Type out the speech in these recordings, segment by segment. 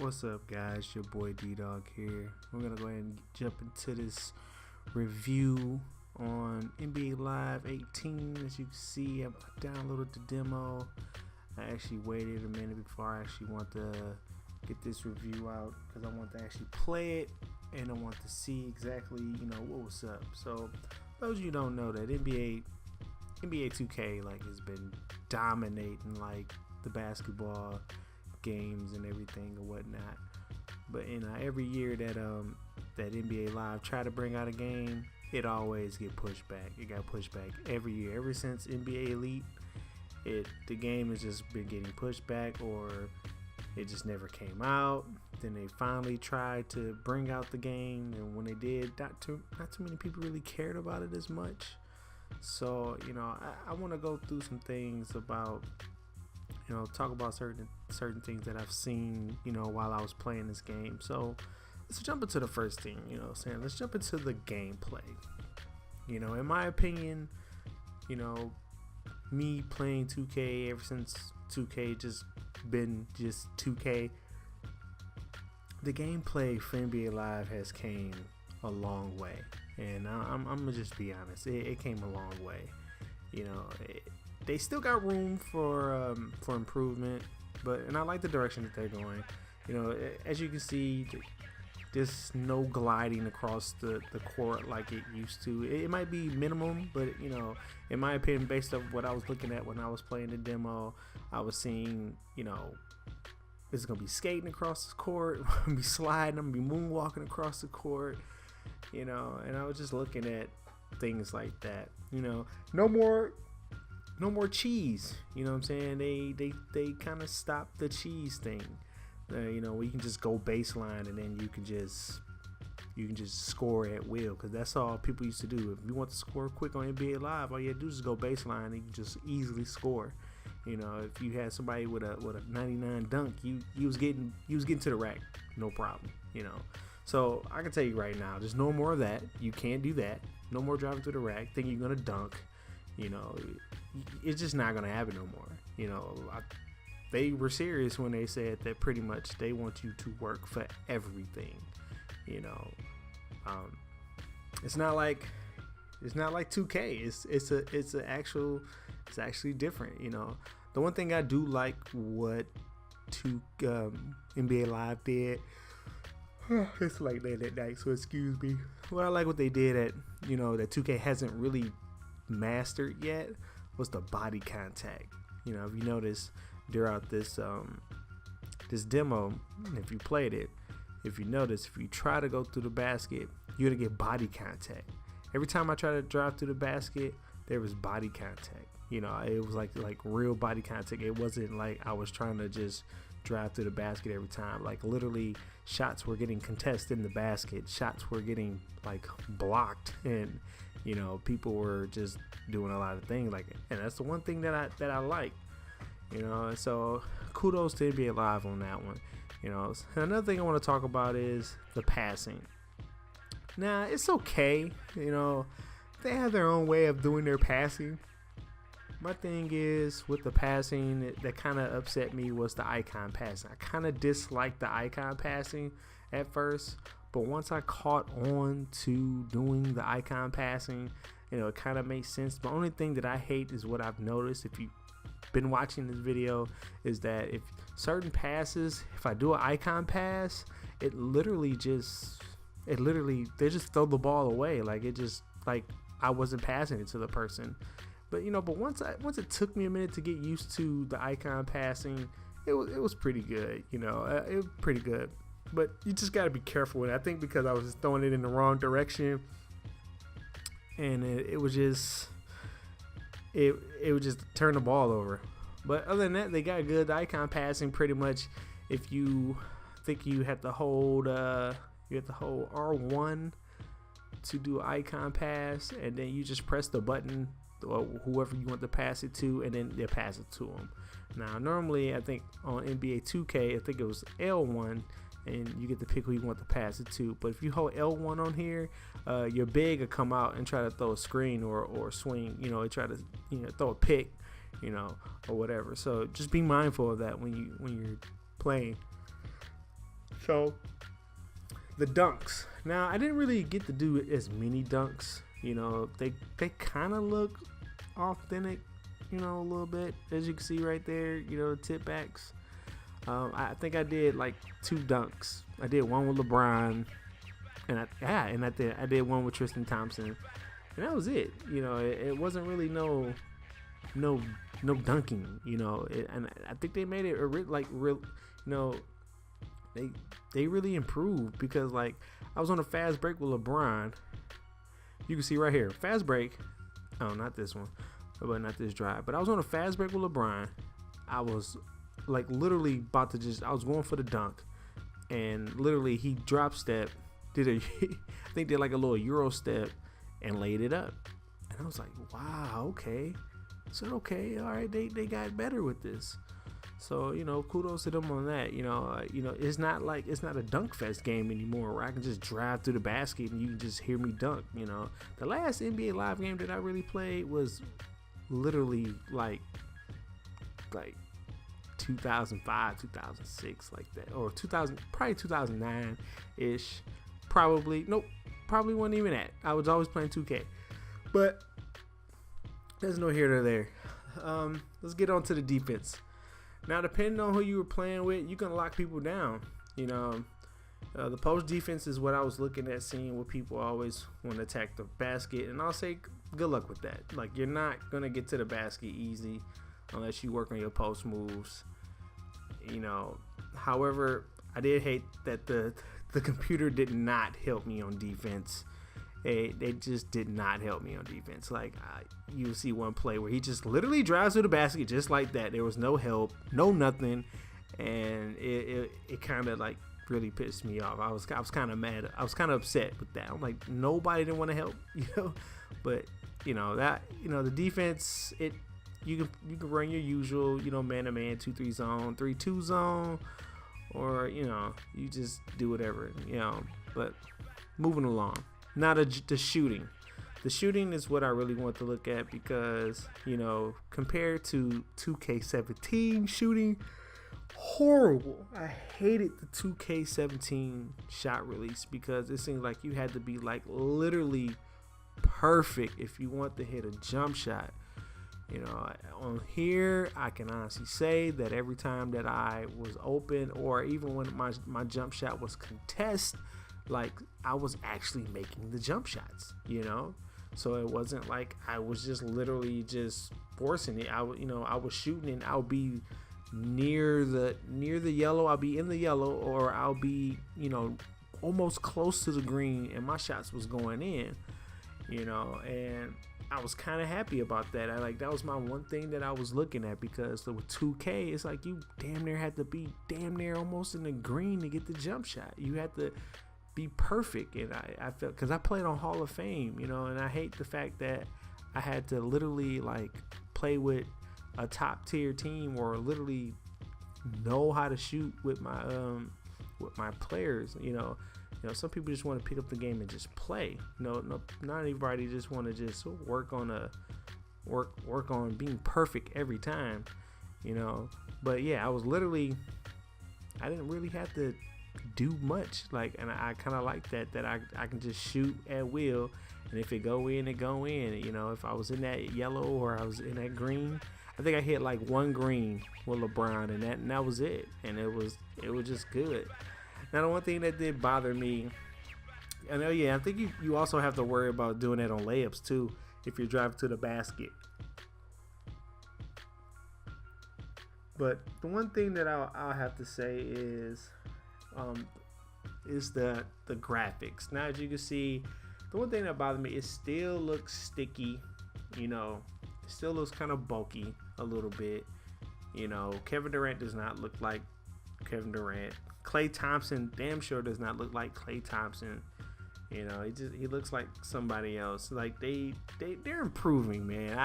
What's up, guys? Your boy D Dog here. We're gonna go ahead and jump into this review on NBA Live 18. As you can see, I downloaded the demo. I actually waited a minute before I actually want to get this review out because I want to actually play it and I want to see exactly, what was up. So, those of you who don't know that NBA 2K has been dominating the basketball games and everything and whatnot. But every year that NBA Live try to bring out a game, it always get pushed back. It got pushed back every year. Ever since NBA Elite, the game has just been getting pushed back, or it just never came out. Then they finally tried to bring out the game, and when they did, not too many people really cared about it as much. So I want to go through some things about, talk about certain things that I've seen, while I was playing this game. So let's jump into the first thing, let's jump into the gameplay. In my opinion, me playing 2K ever since 2K just been 2K, the gameplay for NBA Live has came a long way. And I'm gonna just be honest, it came a long way. They still got room for improvement, and I like the direction that they're going. As you can see, there's no gliding across the court like it used to. It might be minimum, but in my opinion, based on what I was looking at when I was playing the demo, I was seeing, it's gonna be skating across the court, I'm gonna be sliding, I'm gonna be moonwalking across the court, and I was just looking at things like that. No more cheese. You know what I'm saying? They kind of stopped the cheese thing. Where you can just go baseline and then you can just score at will, because that's all people used to do. If you want to score quick on NBA Live, all you had to do is go baseline and you can just easily score. If you had somebody with a 99 dunk, you was getting to the rack, no problem. So I can tell you right now, there's no more of that. You can't do that. No more driving to the rack thinking you're gonna dunk. It's just not gonna happen no more. They were serious when they said that pretty much they want you to work for everything. It's not like 2K. It's actually different. The one thing I do like what NBA Live did. It's late at night, so excuse me. What I like what they did that 2K hasn't really mastered yet was the body contact. If you notice throughout this demo, if you played it, if you notice, if you try to go through the basket, you're gonna get body contact. Every time I try to drive through the basket, there was body contact. It was like real body contact. It wasn't like I was trying to just drive through the basket every time. Literally, shots were getting contested in the basket. Shots were getting blocked, and people were just doing a lot of things and that's the one thing that I like. So kudos to NBA Live on that one. Another thing I want to talk about is the passing. Now, it's okay. They have their own way of doing their passing. My thing is with the passing that kind of upset me was the icon passing. I kind of disliked the icon passing at first, but once I caught on to doing the icon passing, it kind of makes sense. The only thing that I hate is what I've noticed, if you've been watching this video, is that if certain passes, if I do an icon pass, they just throw the ball away. I wasn't passing it to the person. But once it took me a minute to get used to the icon passing, it was pretty good. It was pretty good. But you just got to be careful with it. I think because I was throwing it in the wrong direction, and it would just turn the ball over. But other than that, they got good icon passing. Pretty much, if you think you have to hold R1 to do icon pass, and then you just press the button, or whoever you want to pass it to, and then they'll pass it to them. Now, normally, I think on NBA 2K, I think it was L1, and you get to pick who you want to pass it to. But if you hold L1 on here, your big will come out and try to throw a screen or swing, try to throw a pick, or whatever. So just be mindful of that when you're playing. So the dunks. Now I didn't really get to do as many dunks. You know, they kind of look authentic. You know, a little bit, as you can see right there. You know, the tip backs. I think I did like 2 dunks. I did one with LeBron, and I did one with Tristan Thompson, and that was it. You know, it wasn't really no dunking. You know, and I think they made it like real. You know, they really improved because like I was on a fast break with LeBron. You can see right here, fast break. Oh, not this one, but not this drive. But I was on a fast break with LeBron. I was like literally about to I was going for the dunk, and literally he drop step, I think did like a little Euro step and laid it up. And I was like, wow, okay. So okay, all right, they got better with this. So, you know, kudos to them on that. You know, it's not a dunk fest game anymore where I can just drive through the basket and you can just hear me dunk. You know, the last NBA Live game that I really played was literally like 2005, 2006, like that, or 2000, probably 2009 ish. Probably wasn't even that. I was always playing 2K, but there's no here nor there. Let's get on to the defense. Now, depending on who you were playing with, you can lock people down. You know, the post defense is what I was looking at, seeing what people always want to attack the basket, and I'll say good luck with that. Like, you're not gonna get to the basket easy unless you work on your post moves. You know, however, I did hate that the computer did not help me on defense. They just did not help me on defense. Like, you see one play where he just literally drives to the basket just like that. There was no help, no nothing, and it kind of like really pissed me off. I was kind of mad. I was kind of upset with that. I'm like, nobody didn't want to help, you know. But you know that, you know, the defense, you can run your usual, you know, man-to-man 2-3 zone, 3-2 zone, or you know, you just do whatever, you know. But moving along. Now the shooting. The shooting is what I really want to look at because, you know, compared to 2K17 shooting, horrible. I hated the 2K17 shot release because it seemed like you had to be like literally perfect if you want to hit a jump shot. You know, on here, I can honestly say that every time that I was open, or even when my jump shot was contest, like I was actually making the jump shots, you know. So it wasn't like I was just literally just forcing it. I was shooting and I'll be near the yellow. I'll be in the yellow, or I'll be, you know, almost close to the green, and my shots was going in, you know. And I was kind of happy about that. That was my one thing that I was looking at, because with 2K, it's like you damn near had to be damn near almost in the green to get the jump shot. You had to be perfect, and I felt, because I played on Hall of Fame, you know, and I hate the fact that I had to literally like play with a top tier team, or literally know how to shoot with my players, you know. You know, some people just want to pick up the game and just play. No, not everybody just want to just work on being perfect every time, you know. But yeah, I didn't really have to do much, like, and I kind of like that I can just shoot at will, and if it go in, it go in. You know, if I was in that yellow or I was in that green, I think I hit like one green with LeBron, and that was it, and it was just good. Now, the one thing that did bother me, I think you also have to worry about doing that on layups too, if you're driving to the basket. But the one thing that I'll have to say is the graphics. Now, as you can see, the one thing that bothered me, it still looks sticky, you know. It still looks kind of bulky a little bit, you know. Kevin Durant does not look like Kevin Durant. Klay Thompson damn sure does not look like Klay Thompson. You know, he looks like somebody else. Like they're improving, man.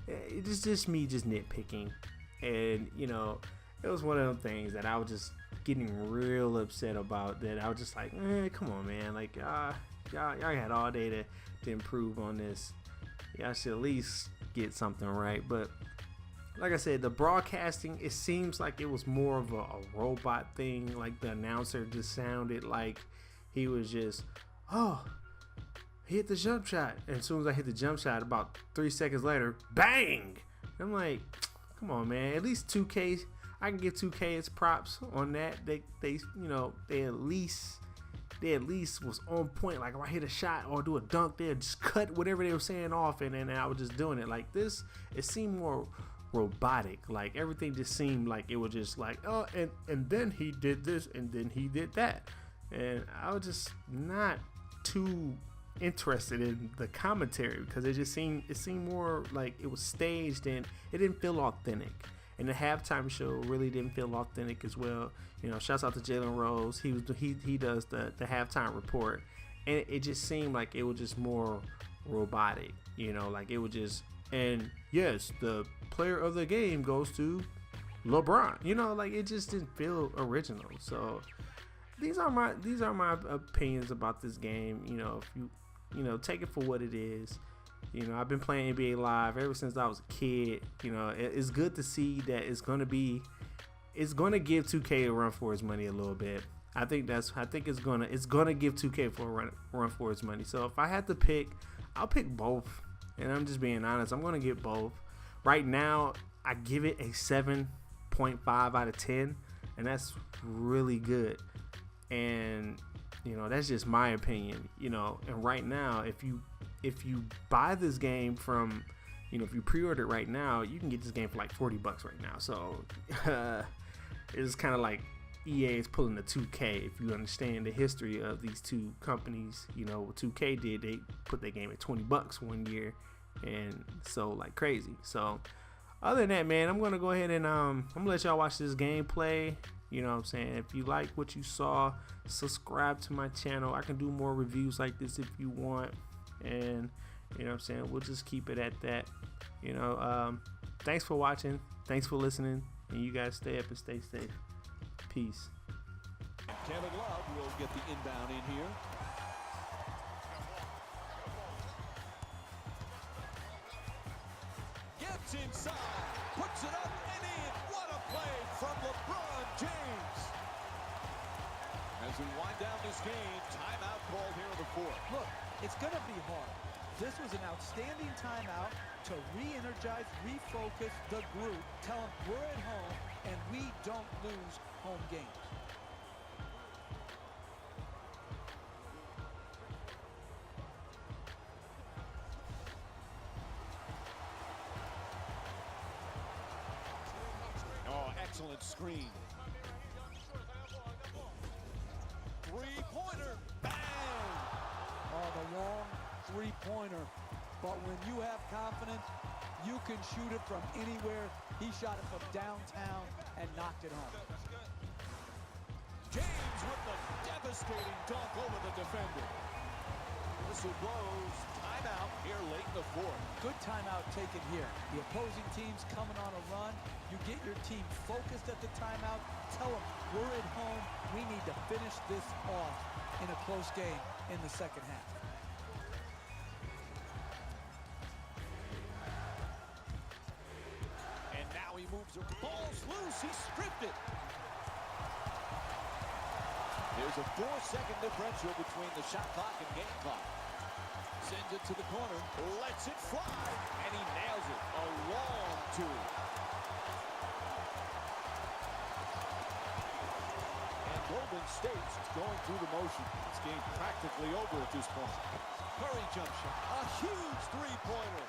It's just me just nitpicking, and you know, it was one of them things that I was just getting real upset about. That I was just like, come on, man. Like y'all had all day to improve on this. Y'all should at least get something right. But like I said, the broadcasting, it seems like it was more of a robot thing. Like the announcer just sounded like he was just, oh, he hit the jump shot. And as soon as I hit the jump shot, about 3 seconds later, bang! I'm like, come on, man. At least 2K, I can give 2K its props on that. They at least was on point. Like if I hit a shot or do a dunk, they'd just cut whatever they were saying off, and then I was just doing it. Like this, it seemed more robotic. Like everything just seemed like it was just like, oh, and then he did this, and then he did that, and I was just not too interested in the commentary because it seemed more like it was staged and it didn't feel authentic. And the halftime show really didn't feel authentic as well. You know, shouts out to Jalen Rose. He does the halftime report, and it just seemed like it was just more robotic. You know, like it was just, and yes, the player of the game goes to LeBron. You know, like it just didn't feel original. So these are my opinions about this game. You know, if you take it for what it is. You know, I've been playing NBA Live ever since I was a kid. You know, it's good to see that it's gonna give 2K a run for its money a little bit. I think it's gonna give 2K for a run for its money. So if I had to pick, I'll pick both. And I'm just being honest. I'm gonna get both. Right now, I give it a 7.5 out of 10, and that's really good. And you know, that's just my opinion. You know, and right now, if you buy this game from, you know, if you pre-order it right now, you can get this game for like $40 right now. So it's kind of like EA is pulling the 2K. If you understand the history of these two companies, you know what 2K did, they put their game at $20 one year and sold like crazy. So other than that, man, I'm gonna go ahead and I'm gonna let y'all watch this gameplay. You know what I'm saying? If you like what you saw, subscribe to my channel. I can do more reviews like this if you want. And you know what I'm saying, we'll just keep it at that. You know, thanks for watching, thanks for listening, and you guys stay up and stay safe. Peace. Kevin Love will get the inbound in here. Gets inside, puts it up and in. What a play from LeBron James. As we wind down this game, timeout called here in the fourth. Look, it's going to be hard. This was an outstanding timeout to re-energize, refocus the group, tell them we're at home and we don't lose home games. Oh, excellent screen. Three-pointer, bang! Oh, the long three-pointer. But when you have confidence, you can shoot it from anywhere. He shot it from downtown and knocked it home. James with the devastating dunk over the defender. Whistle blows. Timeout here late in the fourth. Good timeout taken here. The opposing team's coming on a run. You get your team focused at the timeout. Tell them we're at home. We need to finish this off in a close game in the second half. And now he moves it. Ball's loose. He stripped it. There's a 4-second differential between the shot clock and game clock. Sends it to the corner. Lets it fly. And he nails it. A long two. And Golden State's going through the motion. This game practically over at this point. Curry jump shot. A huge three-pointer.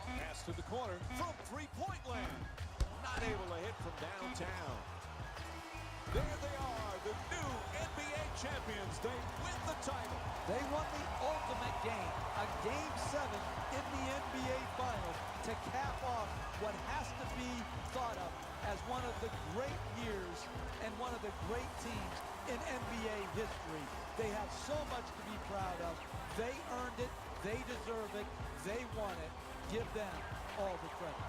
Pass to the corner from three-point land. Not able to hit from downtown. There they are, the new NBA champions. They win the title. They won the ultimate game, a Game 7 in the NBA Finals to cap off what has to be thought of as one of the great years and one of the great teams in NBA history. They have so much to be proud of. They earned it. They deserve it. They won it. Give them all the credit.